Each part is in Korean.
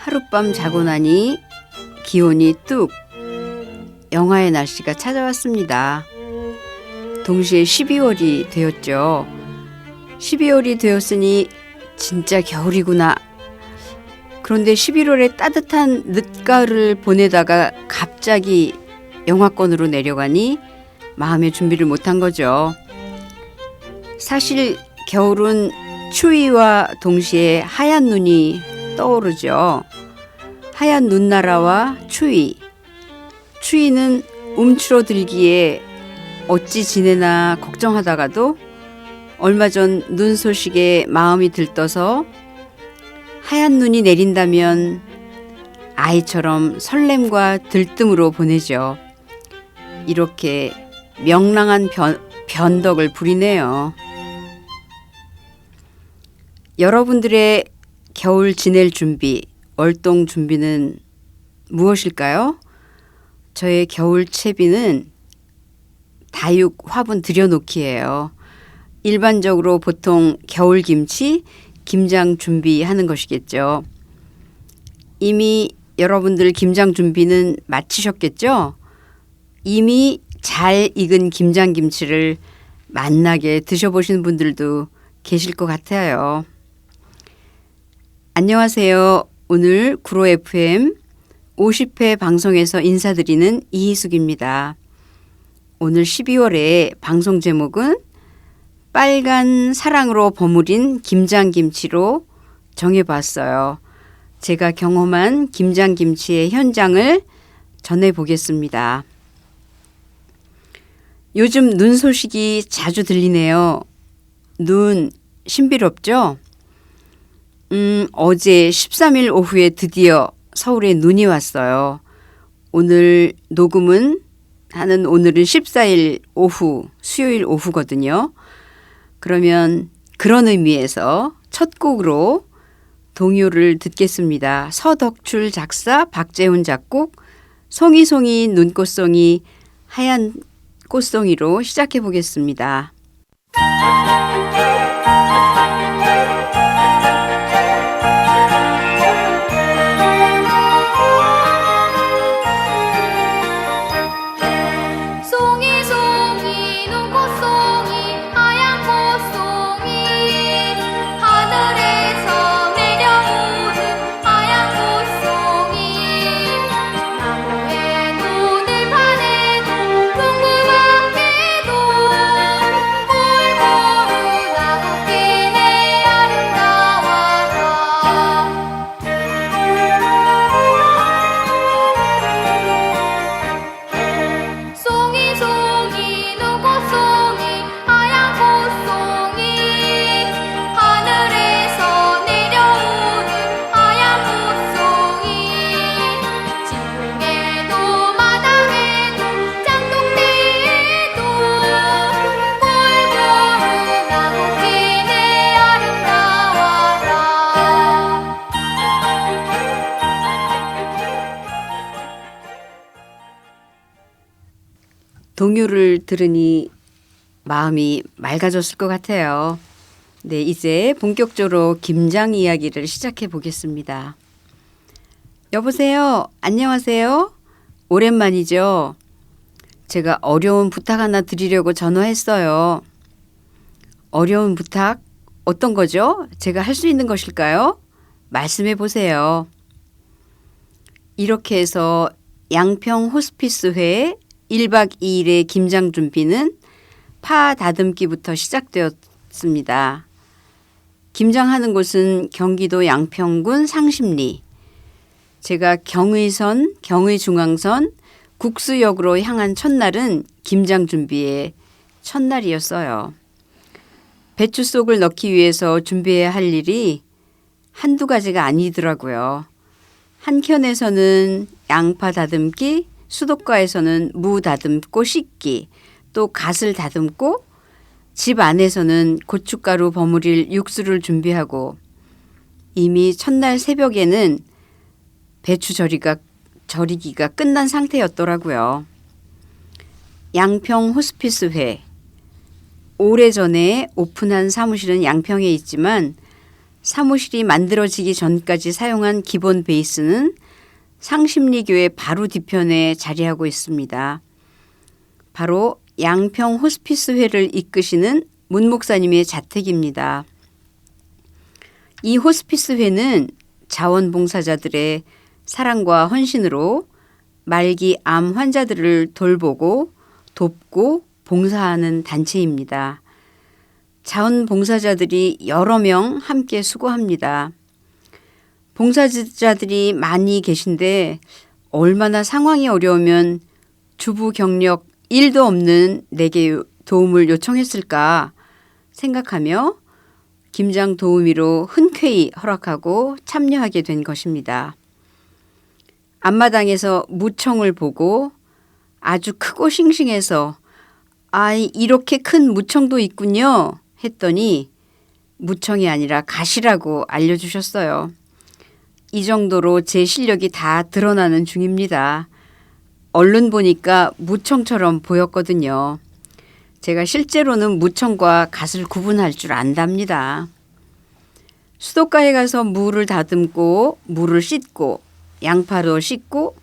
하룻밤 자고 나니 기온이 뚝 영하의 날씨가 찾아왔습니다. 동시에 12월이 되었죠. 12월이 되었으니 진짜 겨울이구나. 그런데 11월에 따뜻한 늦가을을 보내다가 갑자기 영하권으로 내려가니 마음의 준비를 못한 거죠. 사실 겨울은 추위와 동시에 하얀 눈이 떠오르죠. 하얀 눈나라와 추위. 추위는 움츠러들기에 어찌 지내나 걱정하다가도 얼마 전 눈 소식에 마음이 들떠서 하얀 눈이 내린다면 아이처럼 설렘과 들뜸으로 보내죠. 이렇게 명랑한 변덕을 부리네요. 여러분들의 겨울 지낼 준비, 월동 준비는 무엇일까요? 저의 겨울 채비는 다육 화분 들여놓기예요. 일반적으로 보통 겨울 김치, 김장 준비하는 것이겠죠. 이미 여러분들 김장 준비는 마치셨겠죠? 이미 잘 익은 김장김치를 맛나게 드셔보신 분들도 계실 것 같아요. 안녕하세요. 오늘 구로 FM 50회 방송에서 인사드리는 이희숙입니다. 오늘 12월의 방송 제목은 빨간 사랑으로 버무린 김장김치로 정해봤어요. 제가 경험한 김장김치의 현장을 전해보겠습니다. 요즘 눈 소식이 자주 들리네요. 눈 신비롭죠? 어제 13일 오후에 드디어 서울에 눈이 왔어요. 오늘 녹음은 하는 오늘은 14일 오후, 수요일 오후거든요. 그러면 그런 의미에서 첫 곡으로 동요를 듣겠습니다. 서덕출 작사, 박재훈 작곡, 송이송이 눈꽃송이 하얀 꽃송이로 시작해 보겠습니다. 동요를 들으니 마음이 맑아졌을 것 같아요. 네, 이제 본격적으로 김장 이야기를 시작해 보겠습니다. 여보세요? 안녕하세요? 오랜만이죠? 제가 어려운 부탁 하나 드리려고 전화했어요. 어려운 부탁? 어떤 거죠? 제가 할 수 있는 것일까요? 말씀해 보세요. 이렇게 해서 양평 호스피스회에 1박 2일의 김장 준비는 파 다듬기부터 시작되었습니다. 김장하는 곳은 경기도 양평군 상심리. 제가 경의선, 경의중앙선, 국수역으로 향한 첫날은 김장 준비의 첫날이었어요. 배추 속을 넣기 위해서 준비해야 할 일이 한두 가지가 아니더라고요. 한켠에서는 양파 다듬기, 수도가에서는 무 다듬고 씻기, 또 갓을 다듬고 집 안에서는 고춧가루 버무릴 육수를 준비하고 이미 첫날 새벽에는 배추 절이기가 끝난 상태였더라고요. 양평 호스피스회. 오래전에 오픈한 사무실은 양평에 있지만 사무실이 만들어지기 전까지 사용한 기본 베이스는 상심리교의 바로 뒤편에 자리하고 있습니다. 바로 양평 호스피스회를 이끄시는 문 목사님의 자택입니다. 이 호스피스회는 자원봉사자들의 사랑과 헌신으로 말기 암 환자들을 돌보고 돕고 봉사하는 단체입니다. 자원봉사자들이 여러 명 함께 수고합니다. 봉사자들이 많이 계신데 얼마나 상황이 어려우면 주부 경력 1도 없는 내게 도움을 요청했을까 생각하며 김장 도우미로 흔쾌히 허락하고 참여하게 된 것입니다. 앞마당에서 무청을 보고 아주 크고 싱싱해서 이렇게 큰 무청도 있군요 했더니 무청이 아니라 가시라고 알려주셨어요. 이 정도로 제 실력이 다 드러나는 중입니다. 얼른 보니까 무청처럼 보였거든요. 제가 실제로는 무청과 갓을 구분할 줄 안답니다. 수도가에 가서 무를 다듬고 무를 씻고 양파도 씻고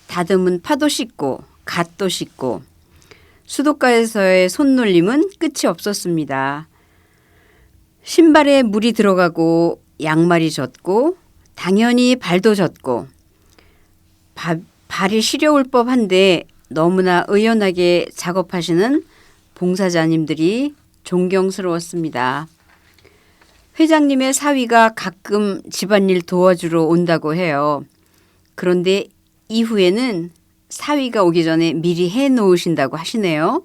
다듬은 파도 씻고 갓도 씻고 수도가에서의 손놀림은 끝이 없었습니다. 신발에 물이 들어가고 양말이 젖고 당연히 발도 젖고 발이 시려울 법한데 너무나 의연하게 작업하시는 봉사자님들이 존경스러웠습니다. 회장님의 사위가 가끔 집안일 도와주러 온다고 해요. 그런데 이후에는 사위가 오기 전에 미리 해놓으신다고 하시네요.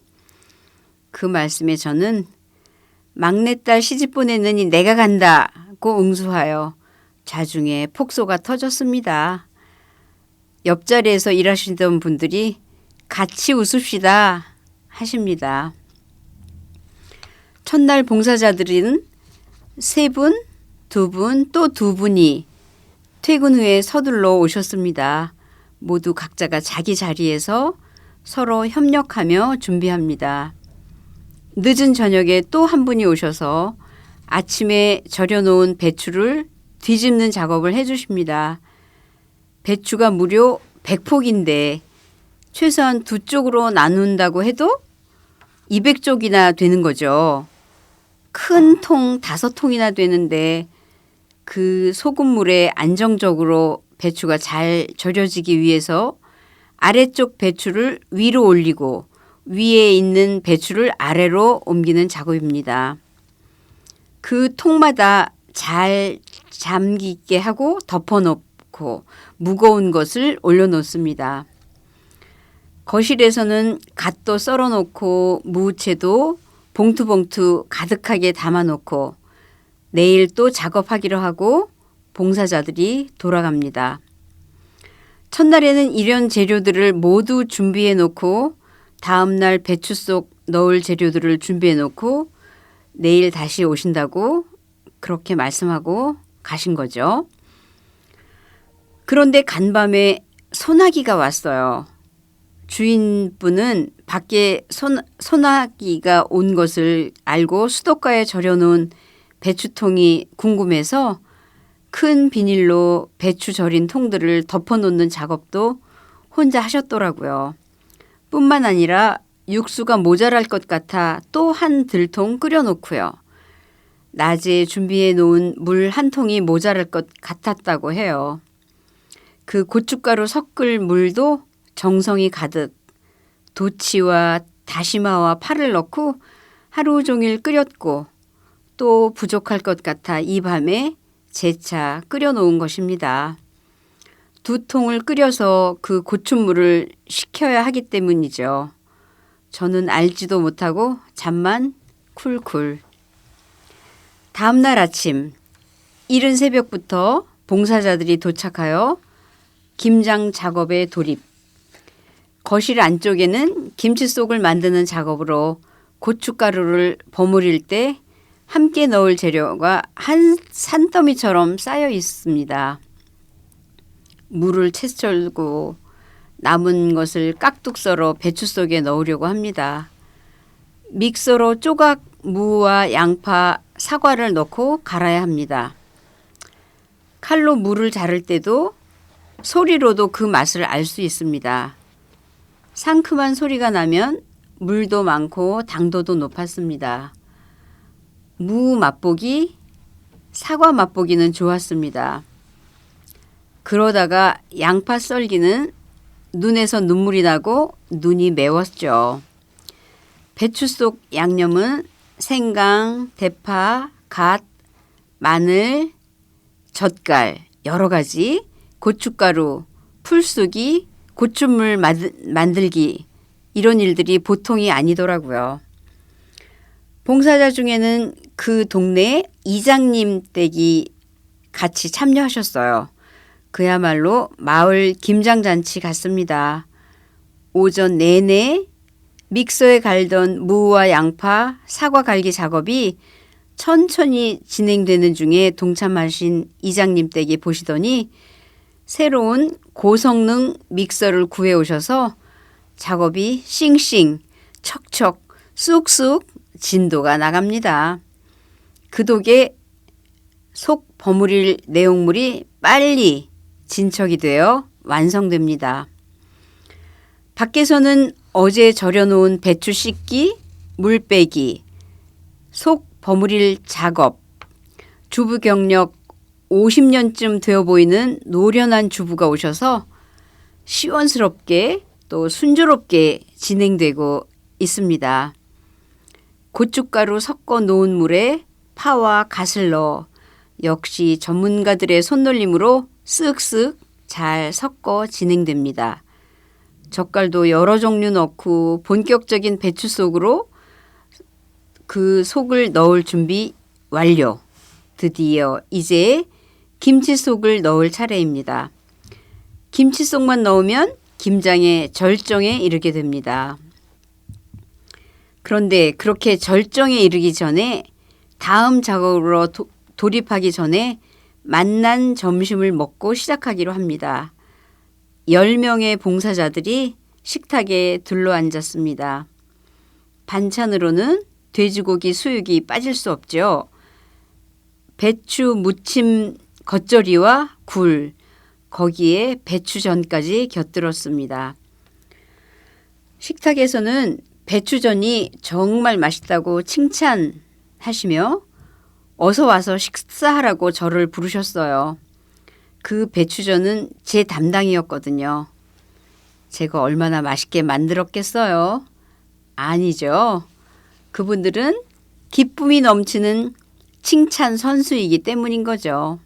그 말씀에 저는 막내딸 시집 보내느니 내가 간다고 응수하여 자중에 폭소가 터졌습니다. 옆자리에서 일하시던 분들이 같이 웃읍시다 하십니다. 첫날 봉사자들은 3분, 2분, 또 2분이 퇴근 후에 서둘러 오셨습니다. 모두 각자가 자기 자리에서 서로 협력하며 준비합니다. 늦은 저녁에 또 한 분이 오셔서 아침에 절여놓은 배추를 뒤집는 작업을 해주십니다. 배추가 무려 100폭인데 최소한 2쪽으로 나눈다고 해도 200쪽이나 되는 거죠. 큰 통 5통이나 되는데 그 소금물에 안정적으로 배추가 잘 절여지기 위해서 아래쪽 배추를 위로 올리고 위에 있는 배추를 아래로 옮기는 작업입니다. 그 통마다 잘 잠기게 하고 덮어놓고 무거운 것을 올려놓습니다. 거실에서는 갓도 썰어놓고 무채도 봉투봉투 가득하게 담아놓고 내일 또 작업하기로 하고 봉사자들이 돌아갑니다. 첫날에는 이런 재료들을 모두 준비해 놓고 다음날 배추 속 넣을 재료들을 준비해 놓고 내일 다시 오신다고 그렇게 말씀하고 가신 거죠. 그런데 간밤에 소나기가 왔어요. 주인분은 밖에 소나기가 온 것을 알고 수도가에 절여놓은 배추통이 궁금해서 큰 비닐로 배추 절인 통들을 덮어놓는 작업도 혼자 하셨더라고요. 뿐만 아니라 육수가 모자랄 것 같아 또 한 들통 끓여놓고요. 낮에 준비해 놓은 물 한 통이 모자랄 것 같았다고 해요. 그 고춧가루 섞을 물도 정성이 가득 도치와 다시마와 파를 넣고 하루 종일 끓였고 또 부족할 것 같아 이 밤에 재차 끓여놓은 것입니다. 2통을 끓여서 그 고춧물을 식혀야 하기 때문이죠. 저는 알지도 못하고 잠만 쿨쿨. 다음 날 아침 이른 새벽부터 봉사자들이 도착하여 김장 작업에 돌입. 거실 안쪽에는 김치 속을 만드는 작업으로 고춧가루를 버무릴 때 함께 넣을 재료가 한 산더미처럼 쌓여 있습니다. 물을 채 썰고 남은 것을 깍둑 썰어 배추 속에 넣으려고 합니다. 믹서로 조각 무와 양파, 사과를 넣고 갈아야 합니다. 칼로 물을 자를 때도 소리로도 그 맛을 알 수 있습니다. 상큼한 소리가 나면 물도 많고 당도도 높았습니다. 무 맛보기, 사과 맛보기는 좋았습니다. 그러다가 양파 썰기는 눈에서 눈물이 나고 눈이 매웠죠. 배추 속 양념은 생강, 대파, 갓, 마늘, 젓갈, 여러 가지, 고춧가루, 풀쏘기, 고추물 만들기 이런 일들이 보통이 아니더라고요. 봉사자 중에는 그 동네 이장님 댁이 같이 참여하셨어요. 그야말로 마을 김장잔치 같습니다. 오전 내내 믹서에 갈던 무와 양파, 사과 갈기 작업이 천천히 진행되는 중에 동참하신 이장님 댁에 보시더니 새로운 고성능 믹서를 구해오셔서 작업이 싱싱, 척척, 쑥쑥 진도가 나갑니다. 그 덕에 속 버무릴 내용물이 빨리 진척이 되어 완성됩니다. 밖에서는 어제 절여놓은 배추 씻기, 물 빼기, 속 버무릴 작업, 주부 경력 50년쯤 되어 보이는 노련한 주부가 오셔서 시원스럽게 또 순조롭게 진행되고 있습니다. 고춧가루 섞어 놓은 물에 파와 갓을 넣어 역시 전문가들의 손놀림으로 쓱쓱 잘 섞어 진행됩니다. 젓갈도 여러 종류 넣고 본격적인 배추 속으로 그 속을 넣을 준비 완료. 드디어 이제 김치 속을 넣을 차례입니다. 김치 속만 넣으면 김장의 절정에 이르게 됩니다. 그런데 그렇게 절정에 이르기 전에 다음 작업으로 돌입하기 전에 맛난 점심을 먹고 시작하기로 합니다. 10명의 봉사자들이 식탁에 둘러앉았습니다. 반찬으로는 돼지고기 수육이 빠질 수 없죠. 배추 무침 겉절이와 굴, 거기에 배추전까지 곁들였습니다. 식탁에서는 배추전이 정말 맛있다고 칭찬하시며 어서 와서 식사하라고 저를 부르셨어요. 그 배추전은 제 담당이었거든요. 제가 얼마나 맛있게 만들었겠어요? 아니죠. 그분들은 기쁨이 넘치는 칭찬 선수이기 때문인 거죠.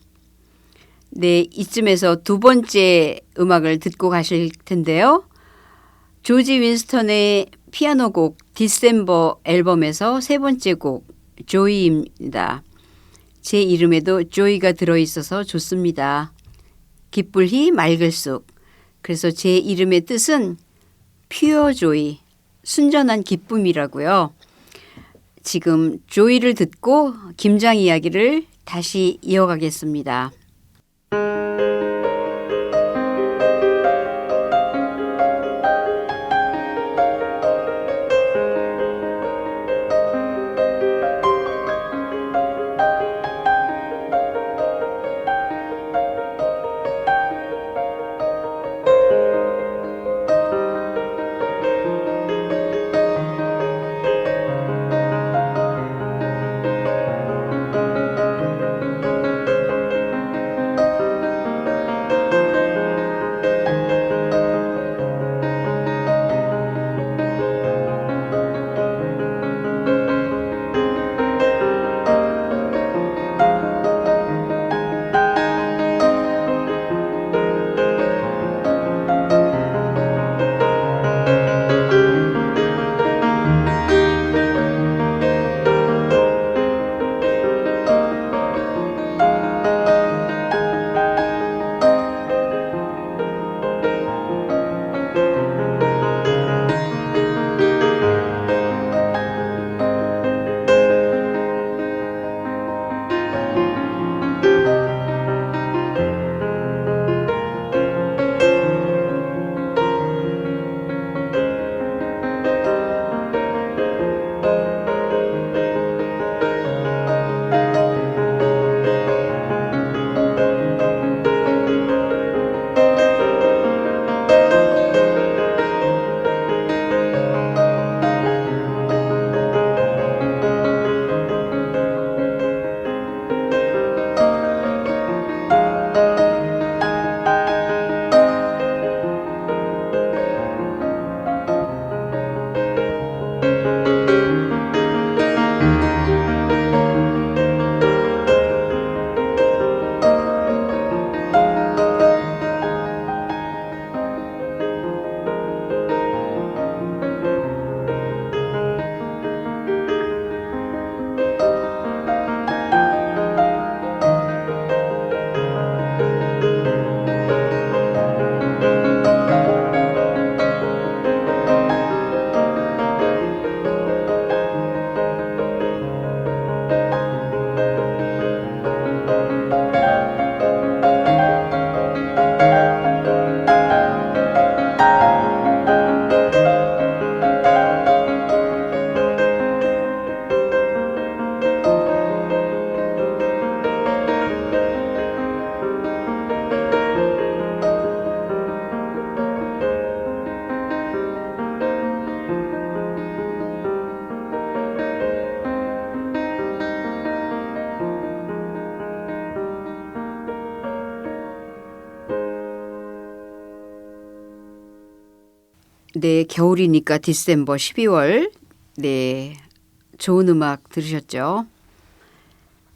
네, 이쯤에서 두 번째 음악을 듣고 가실 텐데요. 조지 윈스턴의 피아노 곡 디셈버 앨범에서 세 번째 곡 조이입니다. 제 이름에도 조이가 들어있어서 좋습니다. 기쁠히 맑을 쑥. 그래서 제 이름의 뜻은 퓨어 조이, 순전한 기쁨이라고요. 지금 조이를 듣고 김장 이야기를 다시 이어가겠습니다. 네, 겨울이니까 디셈버 12월. 네, 좋은 음악 들으셨죠?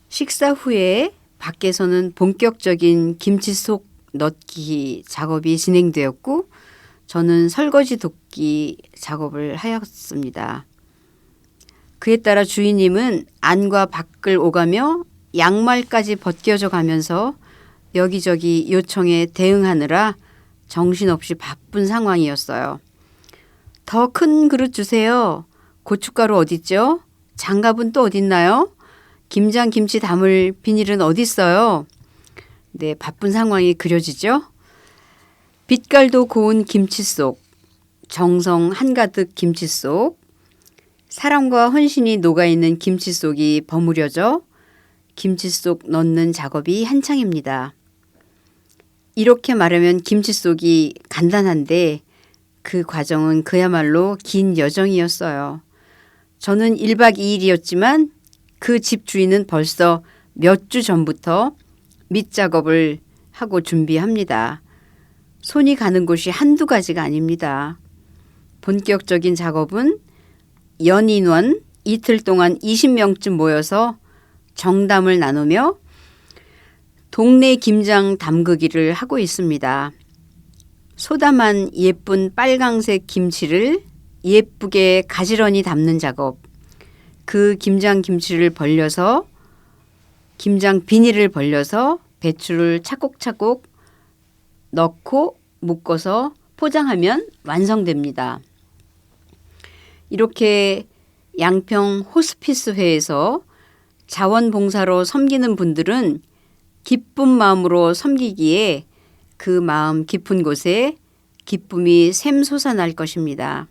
식사 후에 밖에서는 본격적인 김치 속 넣기 작업이 진행되었고 저는 설거지 돕기 작업을 하였습니다. 그에 따라 주인님은 안과 밖을 오가며 양말까지 벗겨져 가면서 여기저기 요청에 대응하느라 정신없이 바쁜 상황이었어요. 더 큰 그릇 주세요. 고춧가루 어딨죠? 장갑은 또 어딨나요? 김장 김치 담을 비닐은 어딨어요? 네, 바쁜 상황이 그려지죠? 빛깔도 고운 김치 속, 정성 한가득 김치 속, 사랑과 헌신이 녹아있는 김치 속이 버무려져 김치 속 넣는 작업이 한창입니다. 이렇게 말하면 김치 속이 간단한데 그 과정은 그야말로 긴 여정이었어요. 저는 1박 2일이었지만 그 집 주인은 벌써 몇 주 전부터 밑작업을 하고 준비합니다. 손이 가는 곳이 한두 가지가 아닙니다. 본격적인 작업은 연인원 이틀 동안 20명쯤 모여서 정담을 나누며 동네 김장 담그기를 하고 있습니다. 소담한 예쁜 빨강색 김치를 예쁘게 가지런히 담는 작업. 그 김장 김치를 벌려서 김장 비닐을 벌려서 배추를 차곡차곡 넣고 묶어서 포장하면 완성됩니다. 이렇게 양평 호스피스회에서 자원봉사로 섬기는 분들은 기쁜 마음으로 섬기기에 그 마음 깊은 곳에 기쁨이 샘솟아날 것입니다.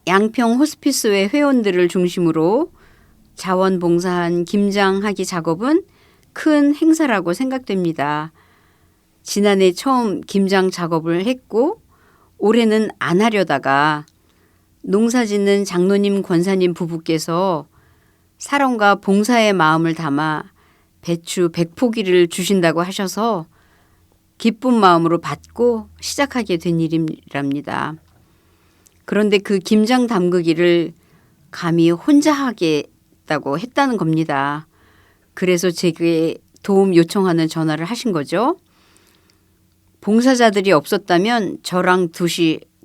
양평 호스피스회 회원들을 중심으로 자원봉사한 김장하기 작업은 큰 행사라고 생각됩니다. 지난해 처음 김장 작업을 했고 올해는 안 하려다가 농사짓는 장로님 권사님 부부께서 사랑과 봉사의 마음을 담아 배추 100포기를 주신다고 하셔서 기쁜 마음으로 받고 시작하게 된 일이랍니다. 그런데 그 김장 담그기를 감히 혼자 하겠다고 했다는 겁니다. 그래서 제게 도움 요청하는 전화를 하신 거죠. 봉사자들이 없었다면 저랑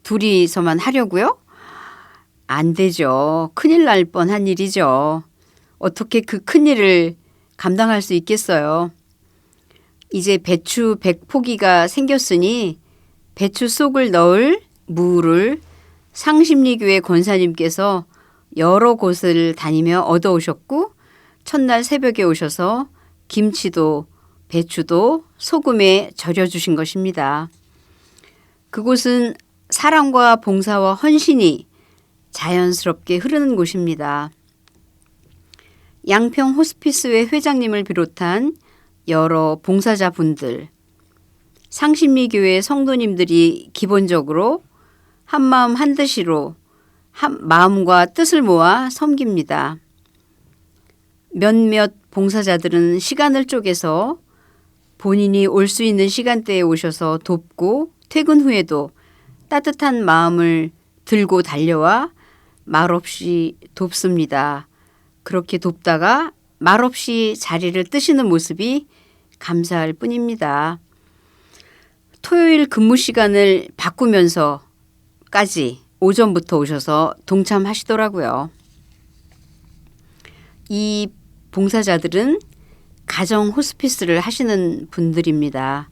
둘이서만 하려고요? 안 되죠. 큰일 날 뻔한 일이죠. 어떻게 그 큰일을 감당할 수 있겠어요. 이제 배추 100포기가 생겼으니 배추 속을 넣을 무를 상심리교회 권사님께서 여러 곳을 다니며 얻어오셨고 첫날 새벽에 오셔서 김치도 배추도 소금에 절여주신 것입니다. 그곳은 사랑과 봉사와 헌신이 자연스럽게 흐르는 곳입니다. 양평 호스피스회 회장님을 비롯한 여러 봉사자분들, 상심리교회 성도님들이 기본적으로 한마음 한뜻으로 마음과 뜻을 모아 섬깁니다. 몇몇 봉사자들은 시간을 쪼개서 본인이 올 수 있는 시간대에 오셔서 돕고 퇴근 후에도 따뜻한 마음을 들고 달려와 말없이 돕습니다. 그렇게 돕다가 말없이 자리를 뜨시는 모습이 감사할 뿐입니다. 토요일 근무 시간을 바꾸면서까지 오전부터 오셔서 동참하시더라고요. 이 봉사자들은 가정 호스피스를 하시는 분들입니다.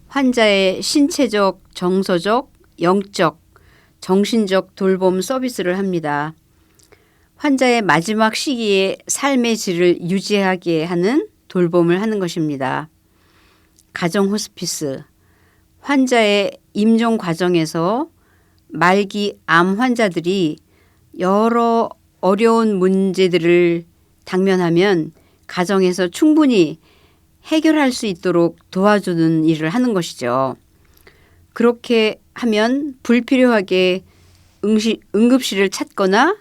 환자의 신체적, 정서적, 영적, 정신적 돌봄 서비스를 합니다. 환자의 마지막 시기에 삶의 질을 유지하게 하는 돌봄을 하는 것입니다. 가정 호스피스, 환자의 임종 과정에서 말기 암 환자들이 여러 어려운 문제들을 당면하면 가정에서 충분히 해결할 수 있도록 도와주는 일을 하는 것이죠. 그렇게 하면 불필요하게 응급실을 찾거나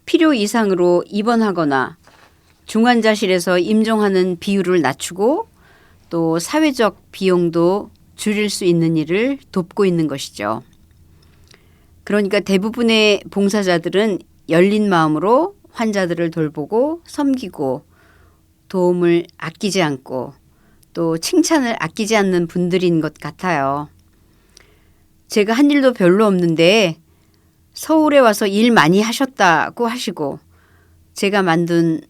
필요 이상으로 입원하거나 중환자실에서 임종하는 비율을 낮추고 또 사회적 비용도 줄일 수 있는 일을 돕고 있는 것이죠. 그러니까 대부분의 봉사자들은 열린 마음으로 환자들을 돌보고 섬기고 도움을 아끼지 않고 또 칭찬을 아끼지 않는 분들인 것 같아요. 제가 한 일도 별로 없는데 서울에 와서 일 많이 하셨다고 하시고 제가 만든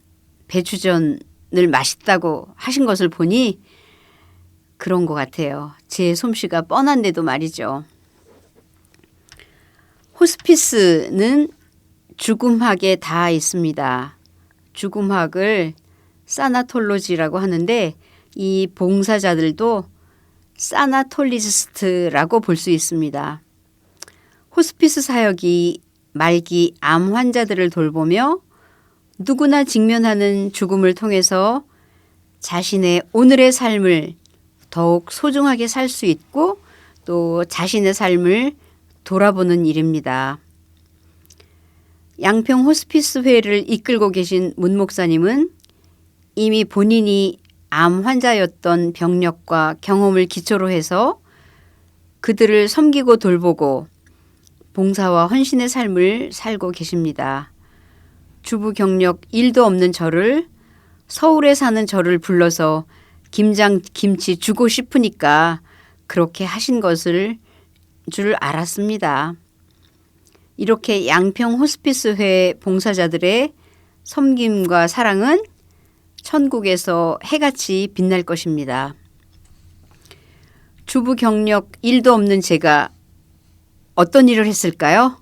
배추전을 맛있다고 하신 것을 보니 그런 것 같아요. 제 솜씨가 뻔한데도 말이죠. 호스피스는 죽음학에 다 있습니다. 죽음학을 사나톨로지라고 하는데 이 봉사자들도 사나톨리스트라고 볼 수 있습니다. 호스피스 사역이 말기 암 환자들을 돌보며 누구나 직면하는 죽음을 통해서 자신의 오늘의 삶을 더욱 소중하게 살 수 있고 또 자신의 삶을 돌아보는 일입니다. 양평 호스피스회를 이끌고 계신 문 목사님은 이미 본인이 암 환자였던 병력과 경험을 기초로 해서 그들을 섬기고 돌보고 봉사와 헌신의 삶을 살고 계십니다. 주부 경력 1도 없는 저를 서울에 사는 저를 불러서 김치 주고 싶으니까 그렇게 하신 것을 줄 알았습니다. 이렇게 양평 호스피스회 봉사자들의 섬김과 사랑은 천국에서 해같이 빛날 것입니다. 주부 경력 1도 없는 제가 어떤 일을 했을까요?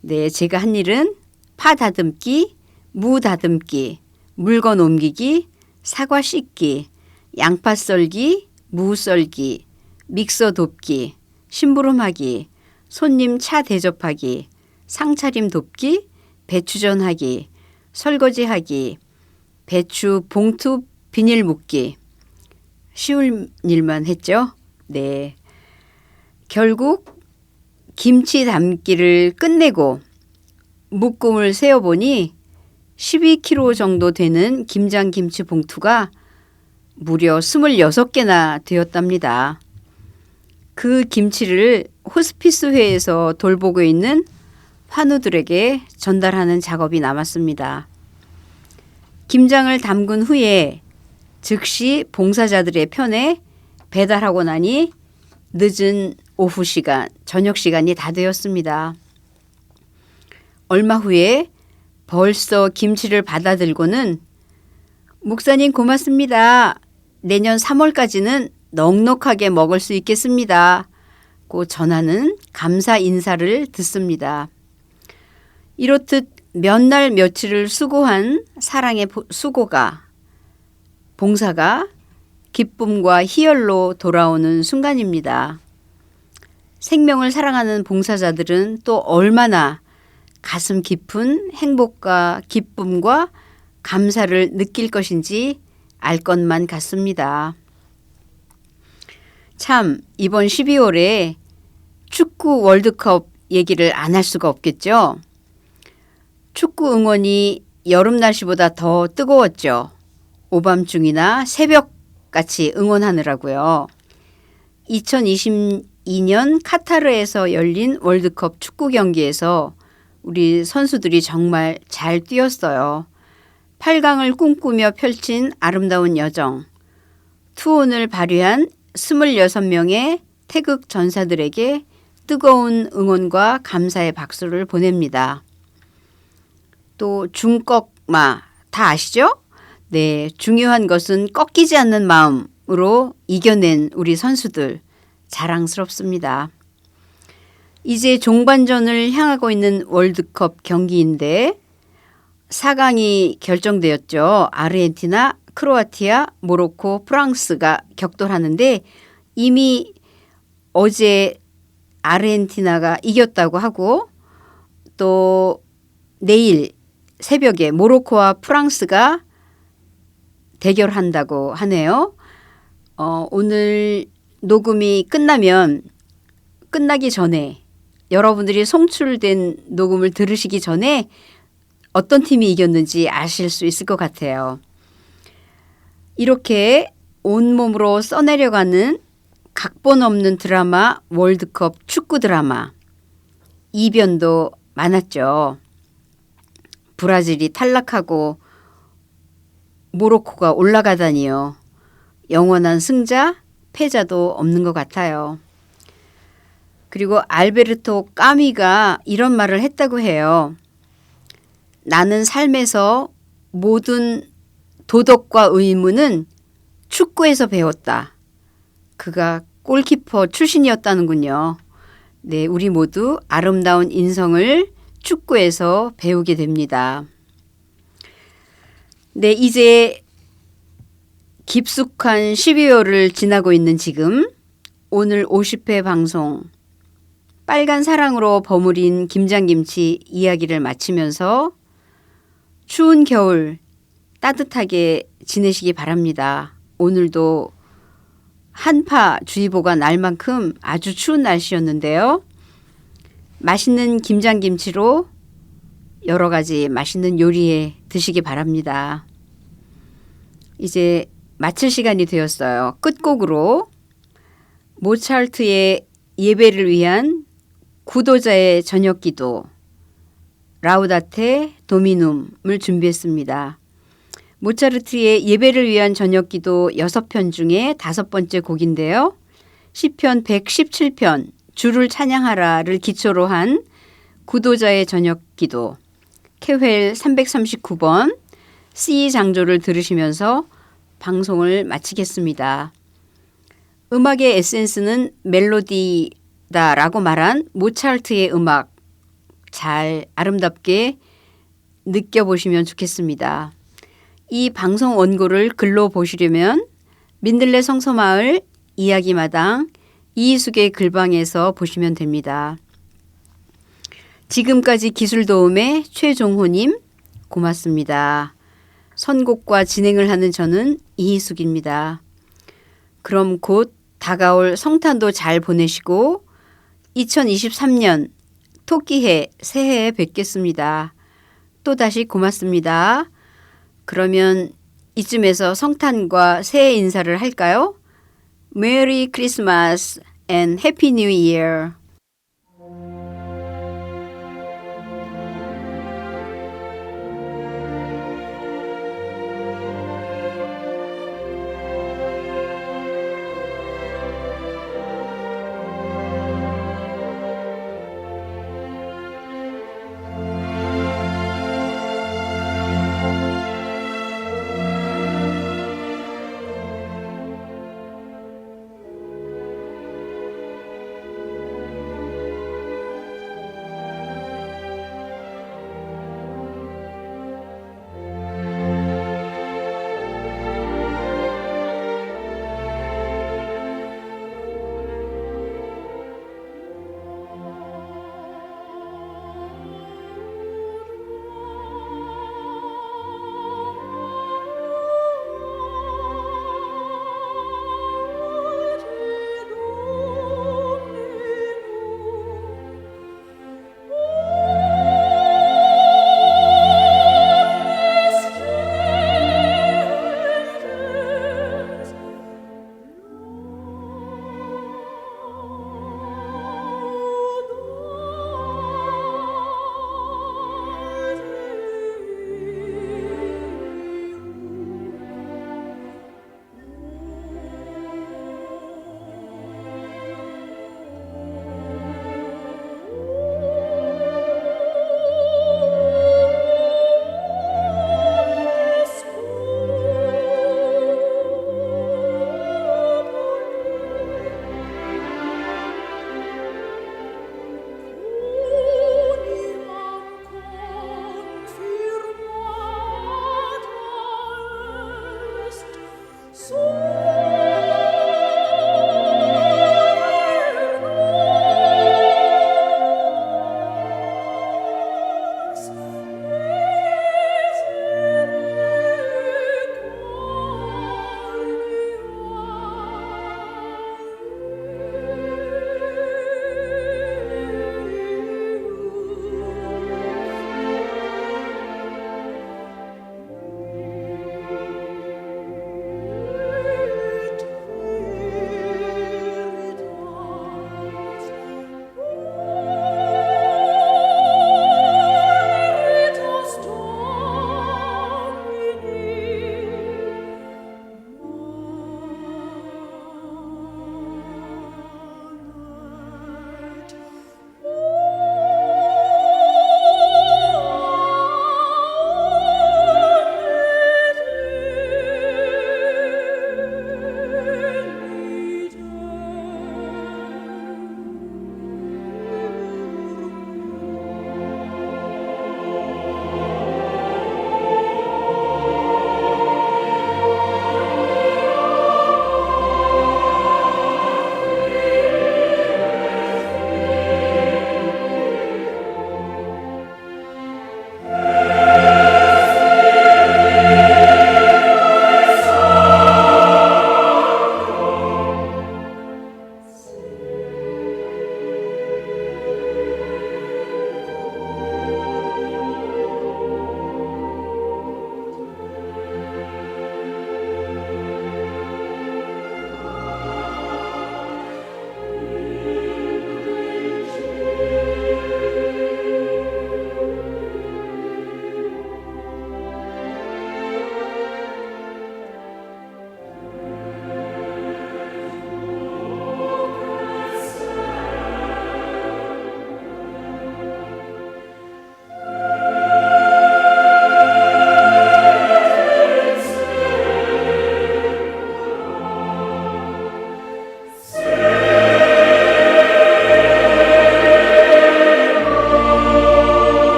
네, 제가 한 일은 파 다듬기, 무 다듬기, 물건 옮기기, 사과 씻기, 양파 썰기, 무 썰기, 믹서 돕기, 심부름하기, 손님 차 대접하기, 상차림 돕기, 배추전 하기, 설거지하기, 배추 봉투 비닐 묶기. 쉬울 일만 했죠? 네. 결국 김치 담기를 끝내고 묶음을 세어보니 12kg 정도 되는 김장김치 봉투가 무려 26개나 되었답니다. 그 김치를 호스피스회에서 돌보고 있는 환우들에게 전달하는 작업이 남았습니다. 김장을 담근 후에 즉시 봉사자들의 편에 배달하고 나니 늦은 오후 시간, 저녁 시간이 다 되었습니다. 얼마 후에 벌써 김치를 받아들고는 목사님 고맙습니다. 내년 3월까지는 넉넉하게 먹을 수 있겠습니다. 고 전하는 감사 인사를 듣습니다. 이렇듯 몇 날 며칠을 수고한 사랑의 수고가 봉사가 기쁨과 희열로 돌아오는 순간입니다. 생명을 사랑하는 봉사자들은 또 얼마나 가슴 깊은 행복과 기쁨과 감사를 느낄 것인지 알 것만 같습니다. 참 이번 12월에 축구 월드컵 얘기를 안 할 수가 없겠죠. 축구 응원이 여름 날씨보다 더 뜨거웠죠. 오밤중이나 새벽같이 응원하느라고요. 2022년 카타르에서 열린 월드컵 축구 경기에서 우리 선수들이 정말 잘 뛰었어요. 8강을 꿈꾸며 펼친 아름다운 여정. 투혼을 발휘한 26명의 태극 전사들에게 뜨거운 응원과 감사의 박수를 보냅니다. 또 중꺾마 다 아시죠? 네, 중요한 것은 꺾이지 않는 마음으로 이겨낸 우리 선수들 자랑스럽습니다. 이제 종반전을 향하고 있는 월드컵 경기인데 4강이 결정되었죠. 아르헨티나, 크로아티아, 모로코, 프랑스가 격돌하는데 이미 어제 아르헨티나가 이겼다고 하고 또 내일 새벽에 모로코와 프랑스가 대결한다고 하네요. 오늘 녹음이 끝나기 전에 여러분들이 송출된 녹음을 들으시기 전에 어떤 팀이 이겼는지 아실 수 있을 것 같아요. 이렇게 온몸으로 써내려가는 각본 없는 드라마 월드컵 축구 드라마. 이변도 많았죠. 브라질이 탈락하고 모로코가 올라가다니요. 영원한 승자, 패자도 없는 것 같아요. 그리고 알베르토 까미가 이런 말을 했다고 해요. 나는 삶에서 모든 도덕과 의무는 축구에서 배웠다. 그가 골키퍼 출신이었다는군요. 네, 우리 모두 아름다운 인성을 축구에서 배우게 됩니다. 네, 이제 깊숙한 12월을 지나고 있는 지금 오늘 50회 방송 빨간 사랑으로 버무린 김장김치 이야기를 마치면서 추운 겨울 따뜻하게 지내시기 바랍니다. 오늘도 한파주의보가 날 만큼 아주 추운 날씨였는데요. 맛있는 김장김치로 여러 가지 맛있는 요리에 드시기 바랍니다. 이제 마칠 시간이 되었어요. 끝곡으로 모차르트의 예배를 위한 구도자의 저녁기도 라우다테 도미눔을 준비했습니다. 모차르트의 예배를 위한 저녁기도 6편 중에 5번째 곡인데요. 시편 117편 주를 찬양하라를 기초로 한 구도자의 저녁기도 케헬 339번 C 장조를 들으시면서 방송을 마치겠습니다. 음악의 에센스는 멜로디다라고 말한 모차르트의 음악 잘 아름답게 느껴보시면 좋겠습니다. 이 방송 원고를 글로 보시려면 민들레 성서마을 이야기마당 이희숙의 글방에서 보시면 됩니다. 지금까지 기술도움의 최종호님 고맙습니다. 선곡과 진행을 하는 저는 이희숙입니다. 그럼 곧 다가올 성탄도 잘 보내시고 2023년 토끼해 새해에 뵙겠습니다. 또다시 고맙습니다. 그러면 이쯤에서 성탄과 새해 인사를 할까요? Merry Christmas and Happy New Year.